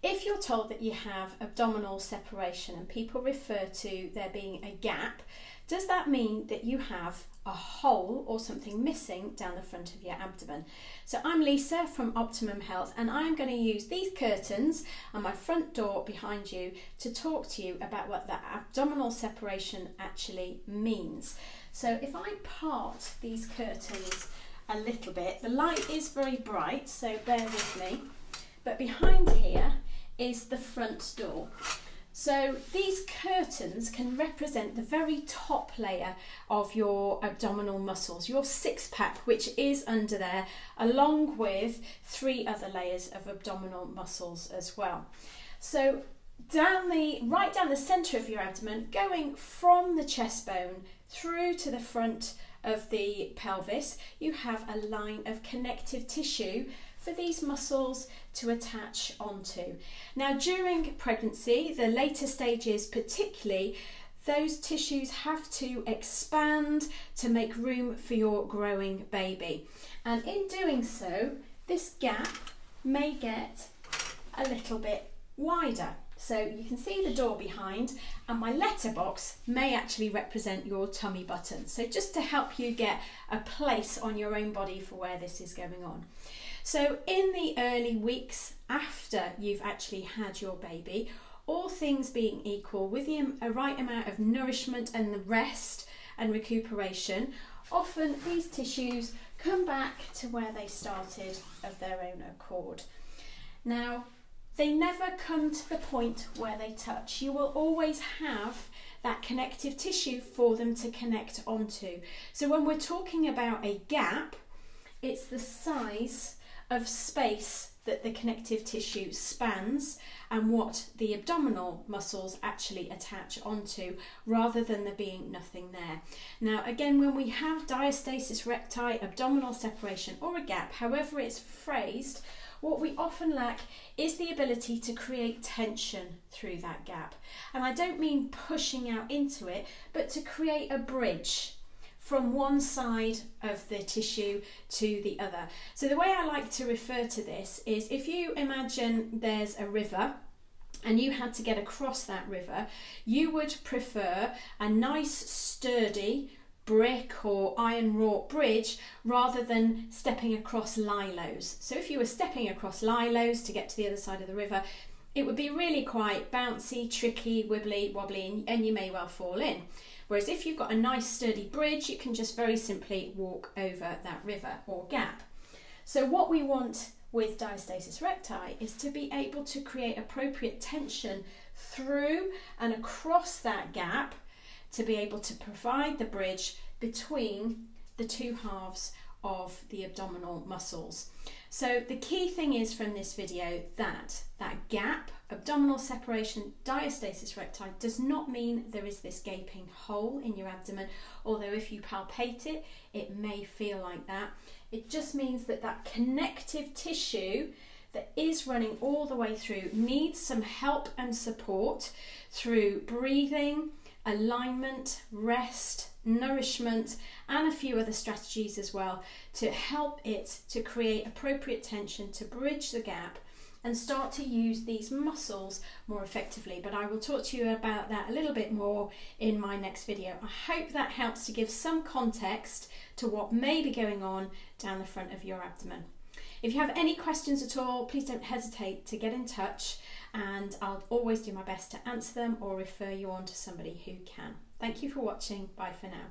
if you're told that you have abdominal separation and people refer to there being a gap, does that mean that you have a hole or something missing down the front of your abdomen? So I'm Lisa from Optimum Health, and I'm going to use these curtains and my front door behind you to talk to you about what that abdominal separation actually means. So if I part these curtains a little bit, the light is very bright, so bear with me, but behind here is the front door. So these curtains can represent the very top layer of your abdominal muscles, your six-pack, which is under there, along with 3 other layers of abdominal muscles as well. So right down the centre of your abdomen, going from the chest bone through to the front of the pelvis, you have a line of connective tissue for these muscles to attach onto. Now, during pregnancy, the later stages particularly, those tissues have to expand to make room for your growing baby. And in doing so, this gap may get a little bit wider. So you can see the door behind, and my letterbox may actually represent your tummy button. So just to help you get a place on your own body for where this is going on. So in the early weeks after you've actually had your baby, all things being equal, with a right amount of nourishment and the rest and recuperation, often these tissues come back to where they started of their own accord. Now, they never come to the point where they touch. You will always have that connective tissue for them to connect onto. So when we're talking about a gap, it's the size of space that the connective tissue spans and what the abdominal muscles actually attach onto, rather than there being nothing there. Now again, when we have diastasis recti, abdominal separation, or a gap, however it's phrased, what we often lack is the ability to create tension through that gap. And I don't mean pushing out into it, but to create a bridge from one side of the tissue to the other. So the way I like to refer to this is, if you imagine there's a river and you had to get across that river, you would prefer a nice sturdy brick or iron wrought bridge rather than stepping across lilos. So if you were stepping across lilos to get to the other side of the river, it would be really quite bouncy, tricky, wibbly, wobbly, and you may well fall in. Whereas if you've got a nice sturdy bridge, you can just very simply walk over that river or gap. So what we want with diastasis recti is to be able to create appropriate tension through and across that gap, to be able to provide the bridge between the 2 halves of the abdominal muscles. So the key thing is from this video that gap, abdominal separation, diastasis recti, does not mean there is this gaping hole in your abdomen, although if you palpate it, it may feel like that. It just means that that connective tissue that is running all the way through needs some help and support through breathing, alignment, rest, nourishment, and a few other strategies as well to help it to create appropriate tension, to bridge the gap and start to use these muscles more effectively. But I will talk to you about that a little bit more in my next video. I hope that helps to give some context to what may be going on down the front of your abdomen. If you have any questions at all, please don't hesitate to get in touch, and I'll always do my best to answer them or refer you on to somebody who can. Thank you for watching. Bye for now.